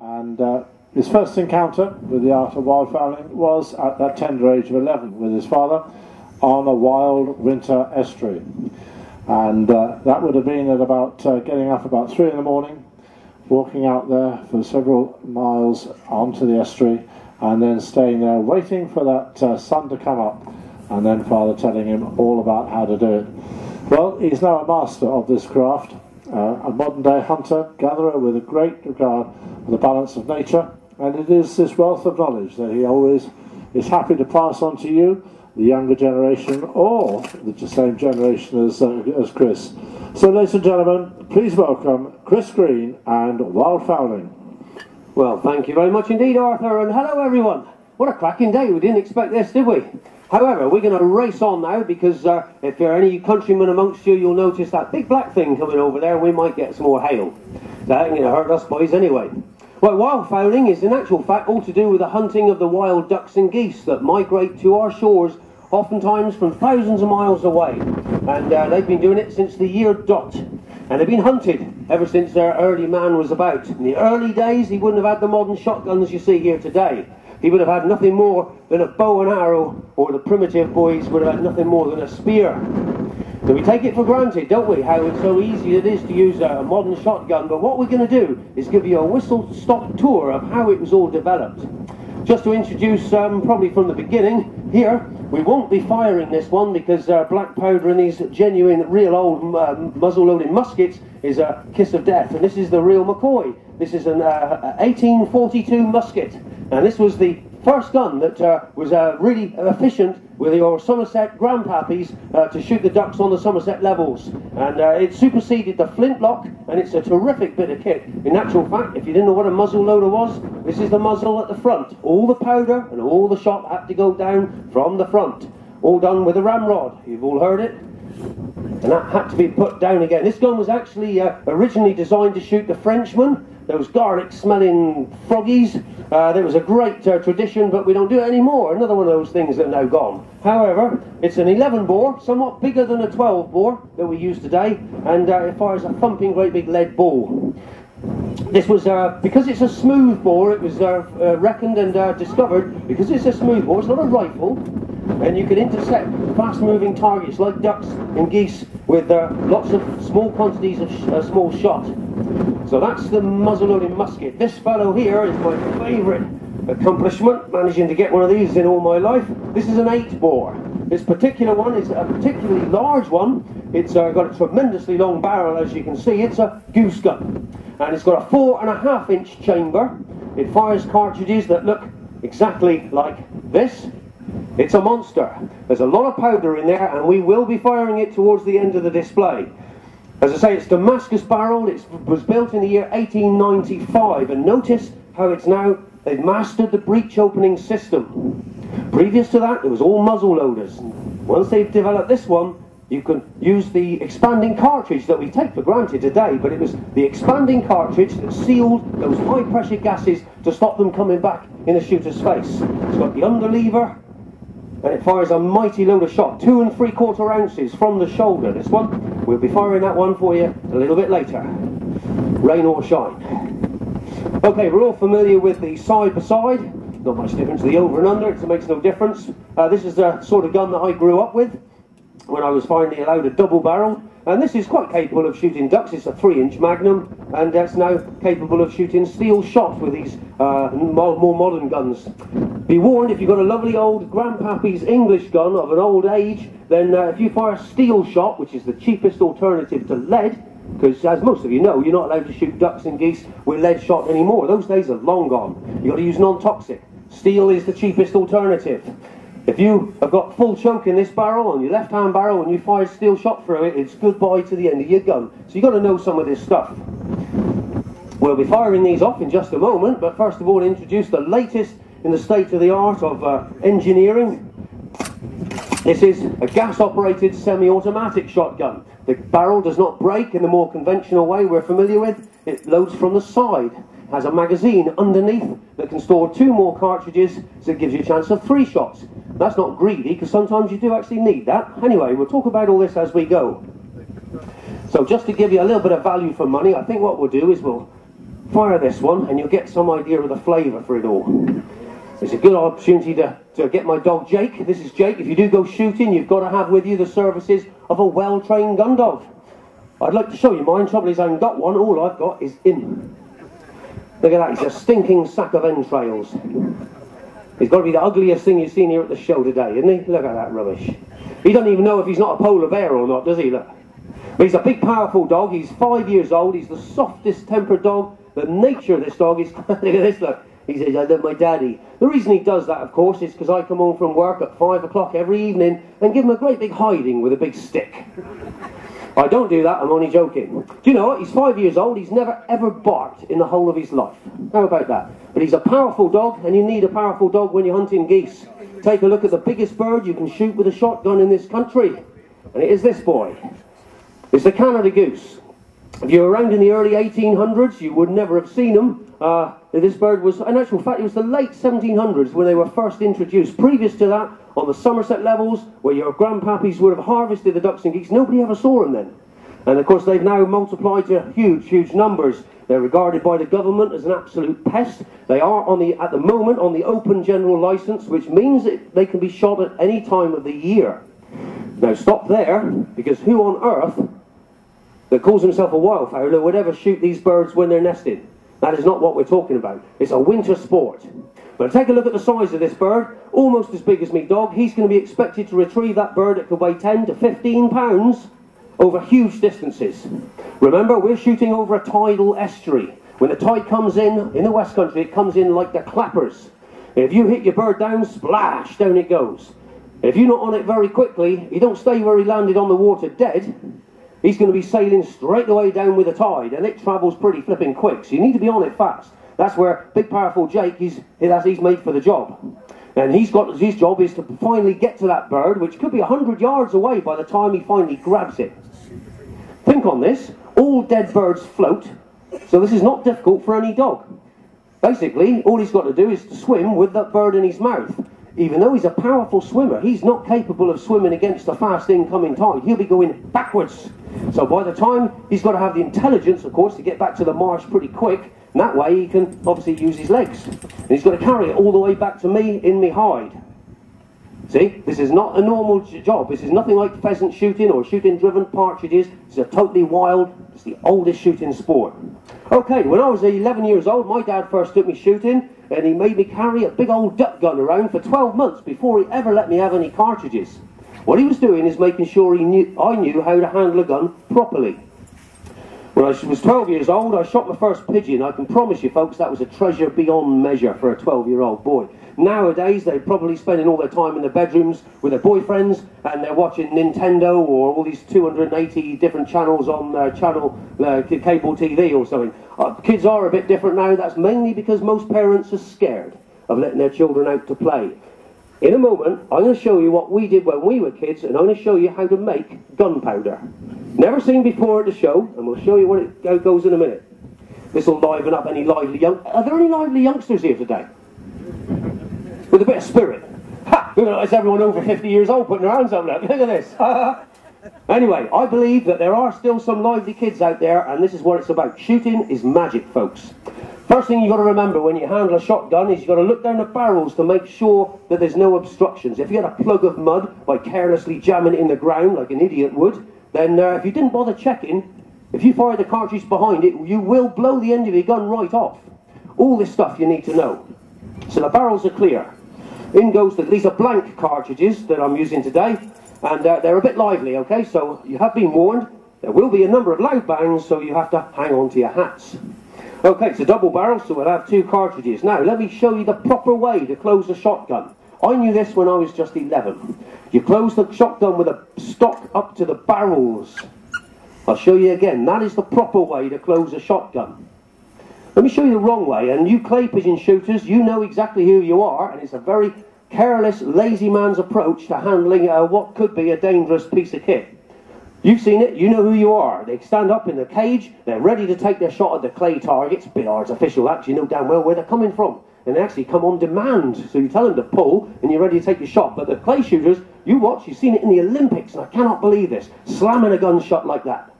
And his first encounter with the art of wildfowling was at that tender age of 11 with his father on a wild winter estuary. And that would have been at about getting up about 3 in the morning, walking out there for several miles onto the estuary, and then staying there waiting for that sun to come up, and then father telling him all about how to do it. Well, he's now a master of this craft, a modern day hunter, gatherer with a great regard for the balance of nature, and it is this wealth of knowledge that he always is happy to pass on to you, the younger generation, or the same generation as Chris. So, ladies and gentlemen, please welcome Chris Green and Wildfowling. Well, thank you very much indeed, Arthur, and hello everyone. What a cracking day. We didn't expect this, did we? However, we're going to race on now, because if there are any countrymen amongst you, you'll notice that big black thing coming over there. We might get some more hail. That ain't going to hurt us boys anyway. Well, wildfowling is in actual fact all to do with the hunting of the wild ducks and geese that migrate to our shores, oftentimes from thousands of miles away. And they've been doing it since the year dot. And they've been hunted ever since their early man was about. In the early days, he wouldn't have had the modern shotguns you see here today. He would have had nothing more than a bow and arrow, or the primitive boys would have had nothing more than a spear. So we take it for granted, don't we, how it's so easy it is to use a modern shotgun. But what we're going to do is give you a whistle-stop tour of how it was all developed. Just to introduce, probably from the beginning, here, we won't be firing this one because black powder in these genuine, real old muzzle-loading muskets is a kiss of death. And this is the real McCoy. This is an 1842 musket. And this was the first gun that was really efficient with your Somerset grandpappies to shoot the ducks on the Somerset levels. And it superseded the flintlock, and it's a terrific bit of kit. In actual fact, if you didn't know what a muzzle loader was, this is the muzzle at the front. All the powder and all the shot had to go down from the front. All done with a ramrod. You've all heard it. And that had to be put down again. This gun was actually originally designed to shoot the Frenchmen, those garlic-smelling froggies. There was a great tradition, but we don't do it anymore. Another one of those things that are now gone. However, it's an 11-bore, somewhat bigger than a 12-bore that we use today, and it fires a thumping great big lead ball. This was, because it's a smooth bore, it was reckoned and discovered, because it's a smooth bore, it's not a rifle, and you can intercept fast-moving targets like ducks and geese with lots of small quantities of small shot. So that's the muzzle-loading musket. This fellow here is my favourite accomplishment, managing to get one of these in all my life. This is an 8-bore. This particular one is a particularly large one. It's got a tremendously long barrel, as you can see. It's a Goose gun. And it's got a 4.5-inch chamber. It fires cartridges that look exactly like this. It's a monster. There's a lot of powder in there, and we will be firing it towards the end of the display. As I say, it's Damascus barrel. It was built in the year 1895, and notice how it's now, they've mastered the breech opening system. Previous to that, it was all muzzle loaders. Once they've developed this one, you can use the expanding cartridge that we take for granted today, but it was the expanding cartridge that sealed those high pressure gases to stop them coming back in a shooter's face. It's got the underlever, and it fires a mighty load of shot, 2 3/4 ounces from the shoulder. This one, we'll be firing that one for you a little bit later, rain or shine. Okay, we're all familiar with the side-by-side. Not much difference to the over and under, it makes no difference. This is the sort of gun that I grew up with when I was finally allowed a double barrel, and this is quite capable of shooting ducks. It's a 3-inch Magnum, and it's now capable of shooting steel shot with these more modern guns. Be warned, if you've got a lovely old grandpappy's English gun of an old age, then if you fire steel shot, which is the cheapest alternative to lead, because as most of you know, you're not allowed to shoot ducks and geese with lead shot anymore. Those days are long gone. You've got to use non-toxic. Steel is the cheapest alternative. If you have got full choke in this barrel, on your left-hand barrel, and you fire steel shot through it, it's goodbye to the end of your gun. So you've got to know some of this stuff. We'll be firing these off in just a moment, but first of all, introduce the latest in the state-of-the-art of engineering. This is a gas-operated semi-automatic shotgun. The barrel does not break in the more conventional way we're familiar with. It loads from the side. Has a magazine underneath that can store 2 more cartridges, so it gives you a chance of 3 shots. That's not greedy, because sometimes you do actually need that. Anyway, we'll talk about all this as we go. So just to give you a little bit of value for money, I think what we'll do is we'll fire this one and you'll get some idea of the flavour for it all. It's a good opportunity to get my dog Jake. This is Jake. If you do go shooting, you've got to have with you the services of a well-trained gun dog. I'd like to show you mine. Trouble is I haven't got one. All I've got is him. Look at that. He's a stinking sack of entrails. He's got to be the ugliest thing you've seen here at the show today, isn't he? Look at that rubbish. He doesn't even know if he's not a polar bear or not, does he? Look. But he's a big, powerful dog. He's 5 years old. He's the softest tempered dog. The nature of this dog is... Look at this, look. He says, I love my daddy. The reason he does that, of course, is because I come home from work at 5 o'clock every evening and give him a great big hiding with a big stick. I don't do that, I'm only joking. Do you know what? He's 5 years old. He's never ever barked in the whole of his life. How about that? But he's a powerful dog, and you need a powerful dog when you're hunting geese. Take a look at the biggest bird you can shoot with a shotgun in this country. And it is this boy. It's the Canada goose. If you were around in the early 1800s, you would never have seen him. This bird was, in actual fact, it was the late 1700s when they were first introduced. Previous to that, on the Somerset levels, where your grandpappies would have harvested the ducks and geese, nobody ever saw them then. And of course, they've now multiplied to huge, huge numbers. They're regarded by the government as an absolute pest. They are, at the moment, on the open general licence, which means that they can be shot at any time of the year. Now, stop there, because who on earth that calls himself a wildfowler would ever shoot these birds when they're nesting? That is not what we're talking about. It's a winter sport. But take a look at the size of this bird. Almost as big as me dog. He's going to be expected to retrieve that bird that could weigh 10 to 15 pounds over huge distances. Remember, we're shooting over a tidal estuary. When the tide comes in the West Country, it comes in like the clappers. If you hit your bird down, splash, down it goes. If you're not on it very quickly, you don't stay where he landed on the water dead. He's going to be sailing straight away down with the tide, and it travels pretty flipping quick, so you need to be on it fast. That's where big, powerful Jake, he's made for the job. And his job is to finally get to that bird, which could be 100 yards away by the time he finally grabs it. Think on this. All dead birds float, so this is not difficult for any dog. Basically, all he's got to do is to swim with that bird in his mouth. Even though he's a powerful swimmer, he's not capable of swimming against a fast incoming tide. He'll be going backwards. So by the time, he's got to have the intelligence, of course, to get back to the marsh pretty quick. And that way he can obviously use his legs. And he's got to carry it all the way back to me in me hide. See, this is not a normal job. This is nothing like pheasant shooting or shooting driven partridges. It's a totally wild, it's the oldest shooting sport. Okay, when I was 11 years old, my dad first took me shooting, and he made me carry a big old duck gun around for 12 months before he ever let me have any cartridges. What he was doing is making sure I knew how to handle a gun properly. When I was 12 years old, I shot my first pigeon. I can promise you, folks, that was a treasure beyond measure for a 12-year-old boy. Nowadays, they're probably spending all their time in their bedrooms with their boyfriends, and they're watching Nintendo or all these 280 different channels on cable TV or something. Kids are a bit different now. That's mainly because most parents are scared of letting their children out to play. In a moment, I'm going to show you what we did when we were kids, and I'm going to show you how to make gunpowder. Never seen before at the show, and we'll show you how it goes in a minute. This will liven up any lively Are there any lively youngsters here today? With a bit of spirit. Ha! It's everyone over 50 years old putting their hands up now. Look at this. Anyway, I believe that there are still some lively kids out there, and this is what it's about. Shooting is magic, folks. First thing you've got to remember when you handle a shotgun is you've got to look down the barrels to make sure that there's no obstructions. If you get a plug of mud by carelessly jamming it in the ground like an idiot would, then if you didn't bother checking, if you fire the cartridge behind it, you will blow the end of your gun right off. All this stuff you need to know. So the barrels are clear. In goes these are blank cartridges that I'm using today, and they're a bit lively, okay? So you have been warned. There will be a number of loud bangs, so you have to hang on to your hats. Okay, it's a double barrel, so we'll have 2 cartridges. Now, let me show you the proper way to close a shotgun. I knew this when I was just 11. You close the shotgun with a stock up to the barrels. I'll show you again. That is the proper way to close a shotgun. Let me show you the wrong way, and you clay pigeon shooters, you know exactly who you are, and it's a very careless, lazy man's approach to handling what could be a dangerous piece of kit. You've seen it, you know who you are. They stand up in the cage, they're ready to take their shot at the clay targets. A bit artificial, that, you know damn well where they're coming from. And they actually come on demand, so you tell them to pull, and you're ready to take your shot. But the clay shooters, you watch, you've seen it in the Olympics, and I cannot believe this, slamming a gunshot like that.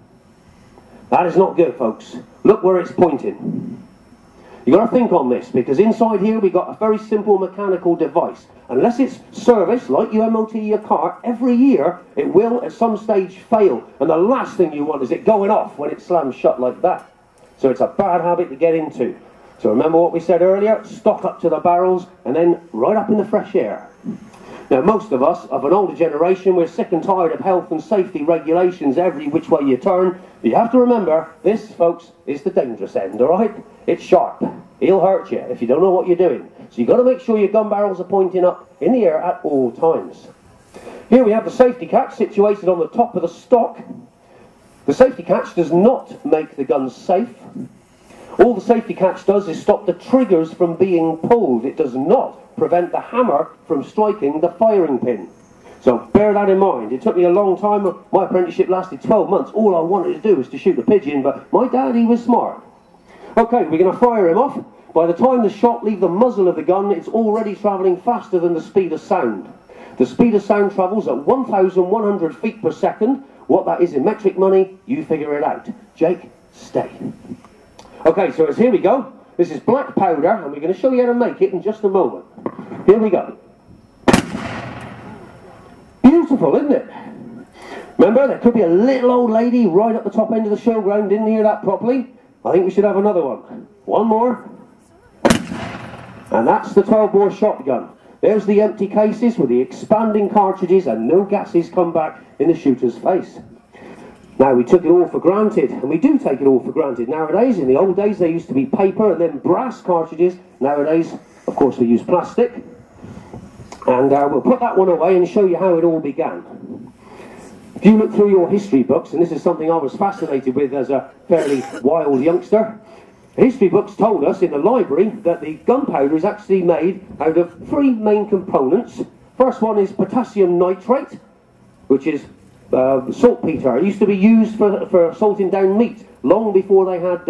That is not good, folks. Look where it's pointing. You've got to think on this, because inside here we've got a very simple mechanical device. Unless it's serviced, like you MOT your car, every year it will at some stage fail. And the last thing you want is it going off when it slams shut like that. So it's a bad habit to get into. So remember what we said earlier, stock up to the barrels and then right up in the fresh air. Now most of us, of an older generation, we're sick and tired of health and safety regulations every which way you turn. But you have to remember, this, folks, is the dangerous end, alright? It's sharp. He'll hurt you if you don't know what you're doing. So you've got to make sure your gun barrels are pointing up in the air at all times. Here we have the safety catch situated on the top of the stock. The safety catch does not make the gun safe. All the safety catch does is stop the triggers from being pulled. It does not prevent the hammer from striking the firing pin. So bear that in mind. It took me a long time. My apprenticeship lasted 12 months. All I wanted to do was to shoot a pigeon, but my daddy was smart. Okay, we're going to fire him off. By the time the shot leaves the muzzle of the gun, it's already travelling faster than the speed of sound. The speed of sound travels at 1,100 feet per second. What that is in metric money, you figure it out. Jake, stay. Okay, so here we go. This is black powder, and we're going to show you how to make it in just a moment. Here we go. Beautiful, isn't it? Remember, there could be a little old lady right at the top end of the showground. Didn't hear that properly? I think we should have another one. One more. And that's the 12-bore shotgun. There's the empty cases with the expanding cartridges, and no gases come back in the shooter's face. Now, we took it all for granted, and we do take it all for granted nowadays. In the old days, they used to be paper and then brass cartridges. Nowadays, of course, we use plastic. And we'll put that one away and show you how it all began. If you look through your history books, and this is something I was fascinated with as a fairly wild youngster, history books told us in the library that the gunpowder is actually made out of three main components. First one is potassium nitrate, which is saltpeter. It used to be used for salting down meat long before they had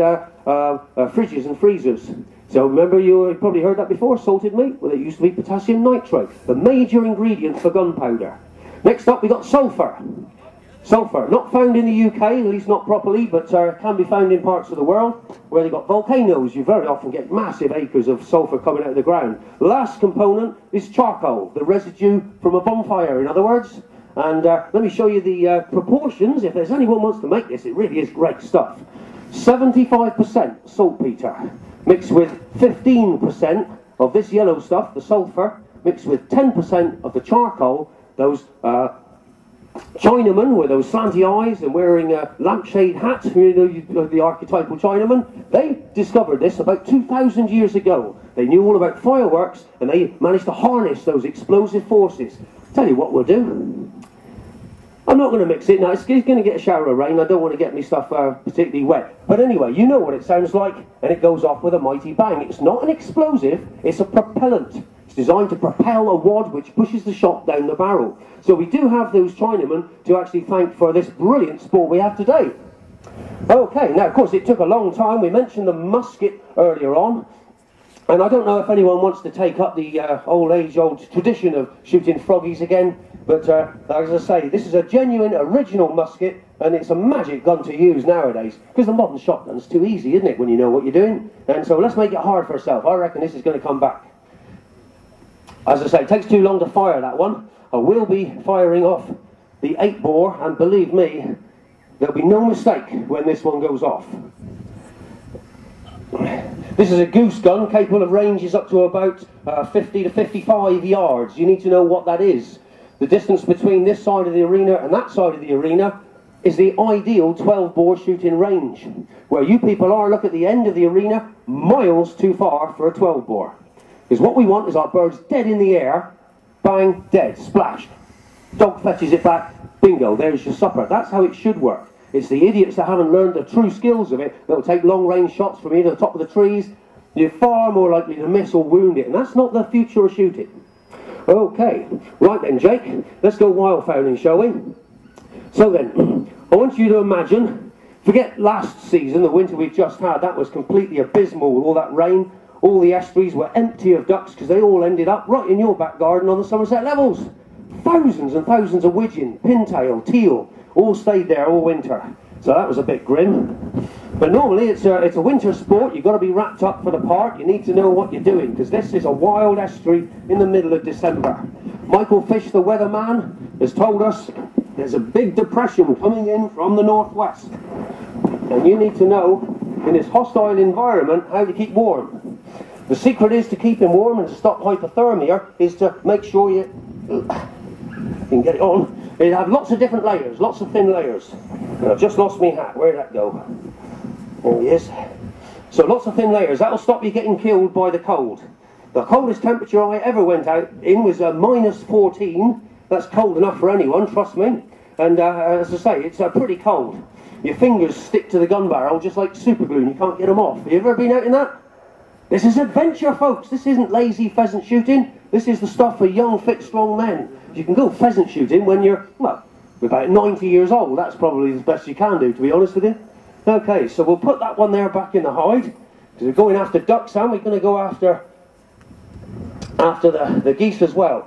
fridges and freezers. So remember, you probably heard that before, salted meat? Well, it used to be potassium nitrate, the major ingredient for gunpowder. Next up, we got sulphur. Sulphur, not found in the UK, at least not properly, but can be found in parts of the world where they've got volcanoes. You very often get massive acres of sulphur coming out of the ground. Last component is charcoal, the residue from a bonfire, in other words. And let me show you the proportions. If there's anyone who wants to make this, it really is great stuff. 75% saltpeter, mixed with 15% of this yellow stuff, the sulphur, mixed with 10% of the charcoal. Those Chinamen with those slanty eyes and wearing a lampshade hat, you know, the archetypal Chinaman, they discovered this about 2,000 years ago. They knew all about fireworks, and they managed to harness those explosive forces. Tell you what we'll do. I'm not going to mix it now. It's going to get a shower of rain. I don't want to get my stuff particularly wet. But anyway, you know what it sounds like, and it goes off with a mighty bang. It's not an explosive, it's a propellant. It's designed to propel a wad which pushes the shot down the barrel. So we do have those Chinamen to actually thank for this brilliant sport we have today. Okay, now of course it took a long time. We mentioned the musket earlier on. And I don't know if anyone wants to take up the old tradition of shooting froggies again. But as I say, this is a genuine, original musket, and it's a magic gun to use nowadays. Because the modern shotgun's too easy, isn't it, when you know what you're doing? And so let's make it hard for ourselves. I reckon this is going to come back. As I say, it takes too long to fire that one. I will be firing off the 8-bore, and believe me, there'll be no mistake when this one goes off. This is a Goose gun, capable of ranges up to about 50 to 55 yards. You need to know what that is. The distance between this side of the arena and that side of the arena is the ideal 12-bore shooting range. Where you people are, look at the end of the arena, miles too far for a 12-bore. Because what we want is our birds dead in the air, bang, dead, splash. Dog fetches it back, bingo, there's your supper. That's how it should work. It's the idiots that haven't learned the true skills of it that will take long-range shots from here to the top of the trees. You're far more likely to miss or wound it, and that's not the future of shooting. Okay, right then, Jake, let's go wildfowling, shall we? So then, I want you to imagine, forget last season, the winter we've just had, that was completely abysmal with all that rain. All the estuaries were empty of ducks because they all ended up right in your back garden on the Somerset levels. Thousands and thousands of widgeon, pintail, teal, all stayed there all winter. So that was a bit grim. But normally it's a winter sport. You've got to be wrapped up for the part. You need to know what you're doing, because this is a wild estuary in the middle of December. Michael Fish, the weatherman, has told us there's a big depression coming in from the northwest. And you need to know, in this hostile environment, how to keep warm. The secret is to keep him warm and to stop hypothermia is to make sure you can get it on. It have lots of different layers, lots of thin layers. And I've just lost my hat. Where'd that go? There he is. So lots of thin layers. That'll stop you getting killed by the cold. The coldest temperature I ever went out in was minus 14. That's cold enough for anyone, trust me. And as I say, it's pretty cold. Your fingers stick to the gun barrel just like super glue and you can't get them off. Have you ever been out in that? This is adventure, folks. This isn't lazy pheasant shooting. This is the stuff for young, fit, strong men. You can go pheasant shooting when you're, well, about 90 years old. That's probably the best you can do, to be honest with you. Okay, so we'll put that one there back in the hide. Because we're going after ducks, and we're going to go after the geese as well.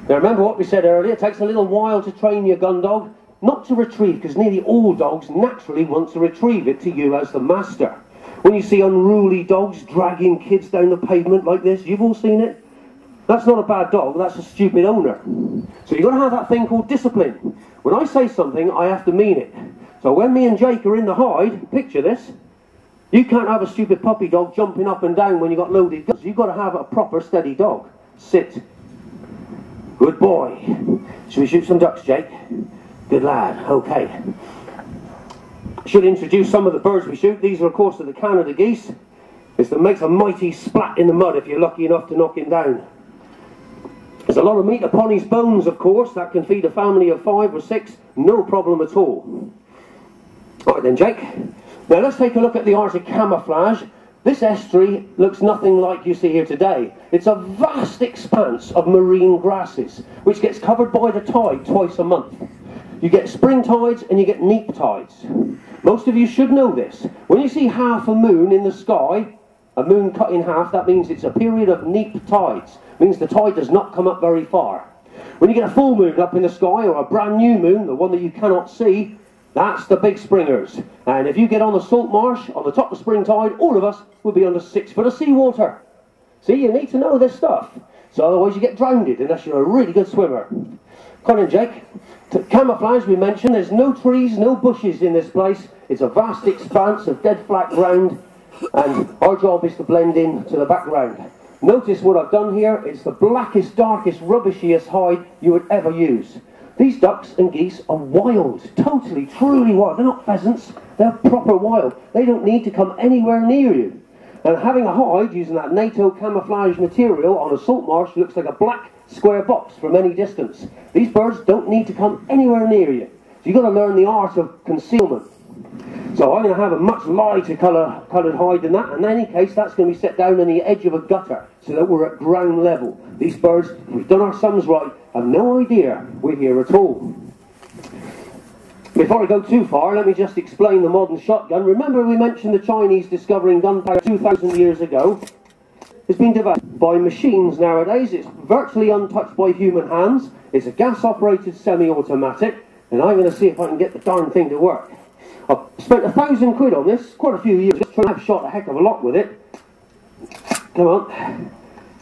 Now remember what we said earlier, it takes a little while to train your gun dog not to retrieve, because nearly all dogs naturally want to retrieve it to you as the master. When you see unruly dogs dragging kids down the pavement like this, you've all seen it. That's not a bad dog, that's a stupid owner. So you've got to have that thing called discipline. When I say something, I have to mean it. So when me and Jake are in the hide, picture this, you can't have a stupid puppy dog jumping up and down when you've got loaded guns. You've got to have a proper steady dog. Sit. Good boy. Shall we shoot some ducks, Jake? Good lad. Okay. Should introduce some of the birds we shoot. These are, of course, the Canada geese. It makes a mighty splat in the mud if you're lucky enough to knock him down. There's a lot of meat upon his bones, of course. That can feed a family of 5 or 6. No problem at all. Alright then, Jake. Now let's take a look at the Arctic camouflage. This estuary looks nothing like you see here today. It's a vast expanse of marine grasses, which gets covered by the tide twice a month. You get spring tides and you get neap tides. Most of you should know this. When you see half a moon in the sky, a moon cut in half, that means it's a period of neap tides. It means the tide does not come up very far. When you get a full moon up in the sky, or a brand new moon, the one that you cannot see, that's the big springers. And if you get on the salt marsh, on the top of spring tide, all of us will be under 6 foot of seawater. See, you need to know this stuff. So otherwise you get drowned unless you're a really good swimmer. Come on, Jake. Camouflage, we mentioned, there's no trees, no bushes in this place. It's a vast expanse of dead flat ground, and our job is to blend in to the background. Notice what I've done here. It's the blackest, darkest, rubbishiest hide you would ever use. These ducks and geese are wild, totally, truly wild. They're not pheasants, they're proper wild. They don't need to come anywhere near you. And having a hide using that NATO camouflage material on a salt marsh looks like a black square box from any distance. These birds don't need to come anywhere near you. So you've got to learn the art of concealment. So I'm going to have a much lighter coloured hide than that. In any case, that's going to be set down on the edge of a gutter so that we're at ground level. These birds, if we've done our sums right, have no idea we're here at all. Before I go too far, let me just explain the modern shotgun. Remember we mentioned the Chinese discovering gunpowder 2,000 years ago? It's been developed by machines nowadays. It's virtually untouched by human hands. It's a gas-operated semi-automatic, and I'm going to see if I can get the darn thing to work. I've spent £1,000 on this, quite a few years, just trying to have shot a heck of a lot with it. Come on.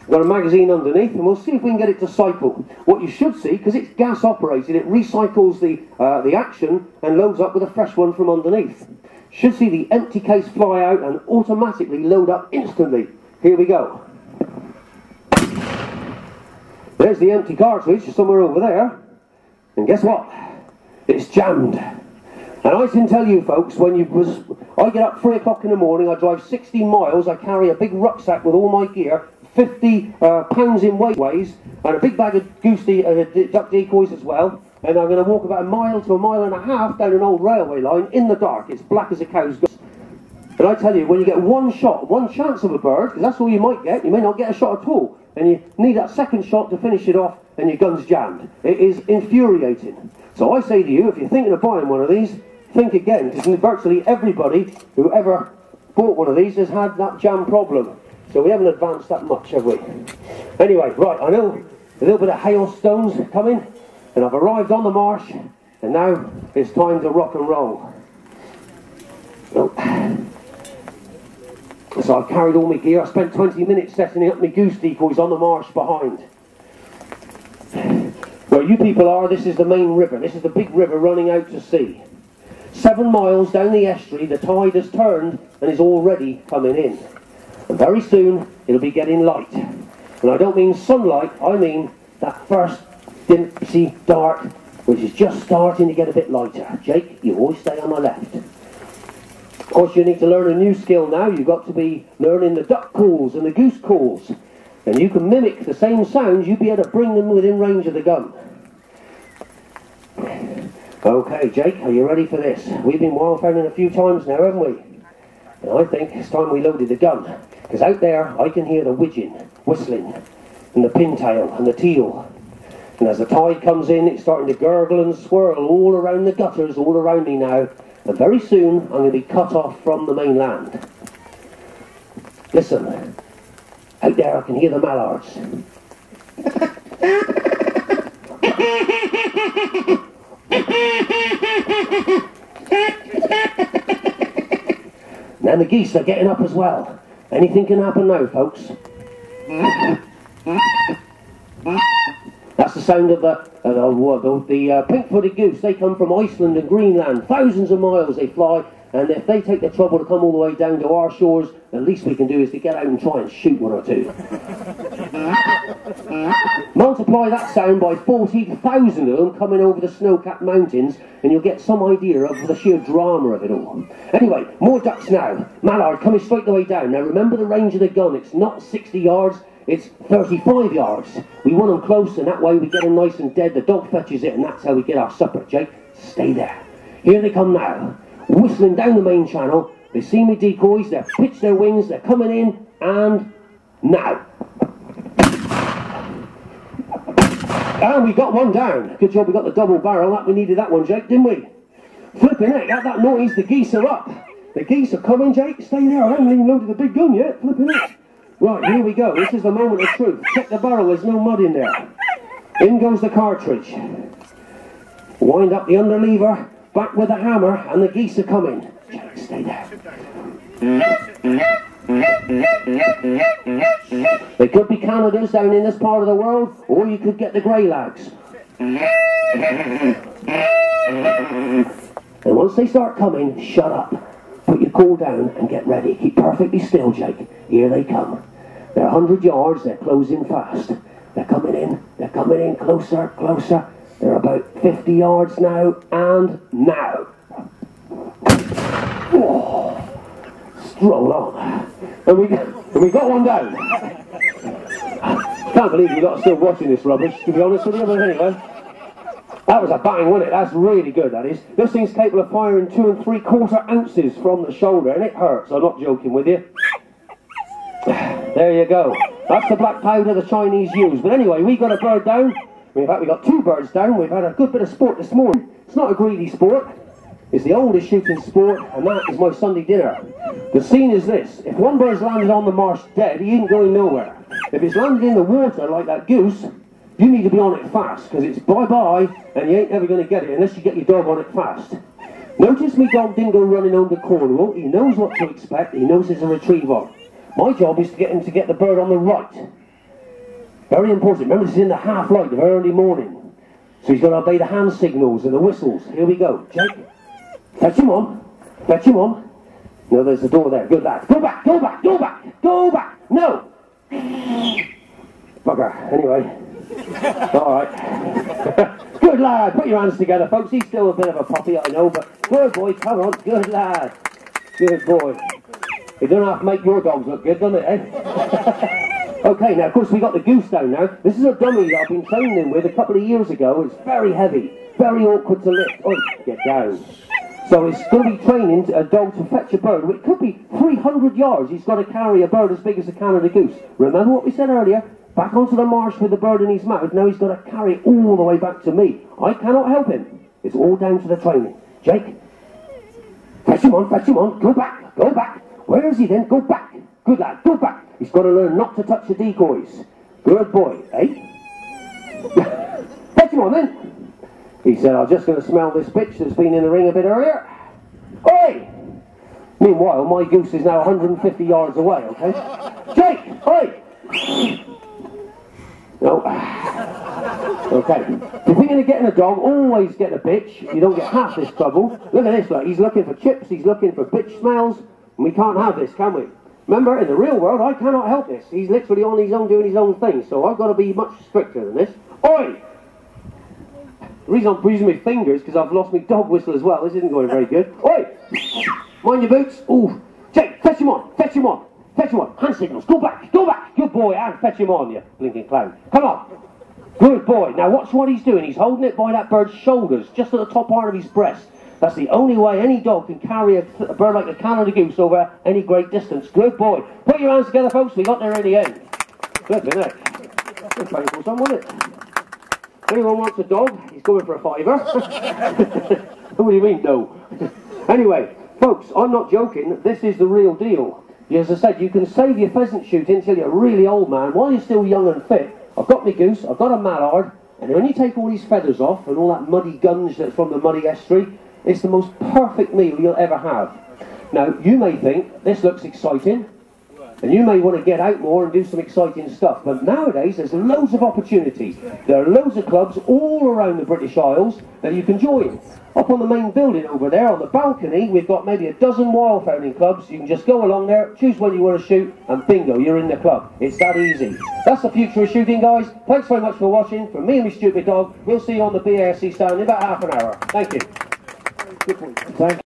Got a magazine underneath, and we'll see if we can get it to cycle. What you should see, because it's gas operated, it recycles the action and loads up with a fresh one from underneath. Should see the empty case fly out and automatically load up instantly. Here we go. There's the empty cartridge somewhere over there, and guess what? It's jammed. And I can tell you folks, I get up 3 o'clock in the morning, I drive 16 miles, I carry a big rucksack with all my gear, 50 pounds in weights, and a big bag of goose duck decoys as well, and I'm going to walk about 1 mile to 1.5 miles down an old railway line in the dark. It's black as a cow's gut. And I tell you, when you get one shot, one chance of a bird, because that's all you might get, you may not get a shot at all, and you need that second shot to finish it off, and your gun's jammed. It is infuriating. So I say to you, if you're thinking of buying one of these, think again, because virtually everybody who ever bought one of these has had that jam problem. So we haven't advanced that much, have we? Anyway, right, I know a little bit of hailstones coming, and I've arrived on the marsh, and now it's time to rock and roll. Oh. So I carried all my gear. I spent 20 minutes setting up my goose decoys on the marsh behind. Where you people are, this is the main river. This is the big river running out to sea. 7 miles down the estuary, the tide has turned and is already coming in. And very soon, it'll be getting light. And I don't mean sunlight, I mean that first dimpsy dark, which is just starting to get a bit lighter. Jake, you always stay on my left. Of course, you need to learn a new skill now. You've got to be learning the duck calls and the goose calls. And you can mimic the same sounds, you'll be able to bring them within range of the gun. Okay, Jake, are you ready for this? We've been wildfowling a few times now, haven't we? And I think it's time we loaded the gun. Because out there, I can hear the widgeon, whistling, and the pintail, and the teal. And as the tide comes in, it's starting to gurgle and swirl all around the gutters, all around me now. And very soon, I'm going to be cut off from the mainland. Listen. Out there I can hear the mallards. Now the geese are getting up as well. Anything can happen now, folks. That's the sound of the pink-footed goose. They come from Iceland and Greenland. Thousands of miles they fly. And if they take the trouble to come all the way down to our shores, the least we can do is to get out and try and shoot one or two. Multiply that sound by 40,000 of them coming over the snow-capped mountains, and you'll get some idea of the sheer drama of it all. Anyway, more ducks now. Mallard coming straight the way down. Now remember the range of the gun. It's not 60 yards, it's 35 yards. We want them close, and that way we get them nice and dead. The dog fetches it, and that's how we get our supper. Jake, stay there. Here they come now. Whistling down the main channel. They see me decoys, they've pitched their wings, they're coming in, and now. And we got one down. Good job we got the double barrel. That we needed that one, Jake, didn't we? Flipping heck, at that noise, the geese are up. The geese are coming, Jake. Stay there. I haven't even loaded the big gun yet. Flipping heck. Right, here we go. This is the moment of truth. Check the barrel, there's no mud in there. In goes the cartridge. Wind up the underlever. Back with the hammer, and the geese are coming. Jake, stay there. They could be Canadas down in this part of the world, or you could get the grey lags. And once they start coming, shut up. Put your call down and get ready. Keep perfectly still, Jake. Here they come. They're 100 yards, they're closing fast. They're coming in, closer, closer. They're about 50 yards now, and now. Oh, stroll on. And we got one down. Can't believe you lot are still watching this rubbish, to be honest with you, but anyway. That was a bang, wasn't it? That's really good, that is. This thing's capable of firing 2 3/4 ounces from the shoulder, and it hurts. I'm not joking with you. There you go. That's the black powder the Chinese use. But anyway, we got a bird down. In fact, we got 2 birds down. We've had a good bit of sport this morning. It's not a greedy sport. It's the oldest shooting sport, and that is my Sunday dinner. The scene is this. If one bird's landed on the marsh dead, he ain't going nowhere. If it's landed in the water like that goose, you need to be on it fast, because it's bye-bye, and you ain't ever going to get it unless you get your dog on it fast. Notice me dog didn't go running on the Cornwall. He knows what to expect. He knows it's a retriever. My job is to get him to get the bird on the right. Very important. Remember, this is in the half light of early morning. So he's got to obey the hand signals and the whistles. Here we go. Jake, fetch him on. Fetch him on. No, there's the door there. Good lad. Go back, go back, go back, go back. No. Bugger. Anyway. All right. Good lad. Put your hands together, folks. He's still a bit of a puppy, I know, but good boy. Come on. Good lad. Good boy. It doesn't have to make your dogs look good, doesn't it, eh? Okay, now of course we got the goose down now. This is a dummy that I've been training him with a couple of years ago. It's very heavy, very awkward to lift. Oh, get down. So it's going to be training a dog to fetch a bird. It could be 300 yards. He's got to carry a bird as big as a Canada goose. Remember what we said earlier? Back onto the marsh with the bird in his mouth. Now he's got to carry it all the way back to me. I cannot help him. It's all down to the training. Jake, fetch him on, go back, go back. Where is he then? Go back. Good lad, go back. He's got to learn not to touch the decoys. Good boy, eh? Fetch him on then. He said, I'm just going to smell this bitch that's been in the ring a bit earlier. Oi! Meanwhile, my goose is now 150 yards away, okay? Jake, oi! No. Okay. If you're thinking of getting a dog, always get a bitch. You don't get half this trouble. Look at this, look. He's looking for chips, he's looking for bitch smells, and we can't have this, can we? Remember, in the real world, I cannot help this. He's literally on his own doing his own thing, so I've got to be much stricter than this. Oi! The reason I'm using my fingers is because I've lost my dog whistle as well. This isn't going very good. Oi! Mind your boots. Ooh. Jake, fetch him on, fetch him on. Fetch him on. Hand signals. Go back. Go back. Good boy. And fetch him on, you blinking clown. Come on. Good boy. Now watch what he's doing. He's holding it by that bird's shoulders, just at the top part of his breast. That's the only way any dog can carry a bird like the Canada goose over any great distance. Good boy. Put your hands together, folks. We got there in the end. Good, isn't it? Good painful son, wasn't it? If anyone wants a dog, he's going for a fiver. What do you mean, no? Anyway, folks, I'm not joking. This is the real deal. As I said, you can save your pheasant shooting until you're a really old man while you're still young and fit. I've got my goose, I've got a mallard, and when you take all these feathers off and all that muddy gunge that's from the muddy estuary, it's the most perfect meal you'll ever have. Now, you may think this looks exciting, and you may want to get out more and do some exciting stuff, but nowadays there's loads of opportunities. There are loads of clubs all around the British Isles that you can join. Up on the main building over there, on the balcony, we've got maybe a dozen wildfowling clubs. You can just go along there, choose when you want to shoot, and bingo, you're in the club. It's that easy. That's the future of shooting, guys. Thanks very much for watching. From me and my stupid dog, we'll see you on the BASC stand in about half an hour. Thank you. Good point. Thank you.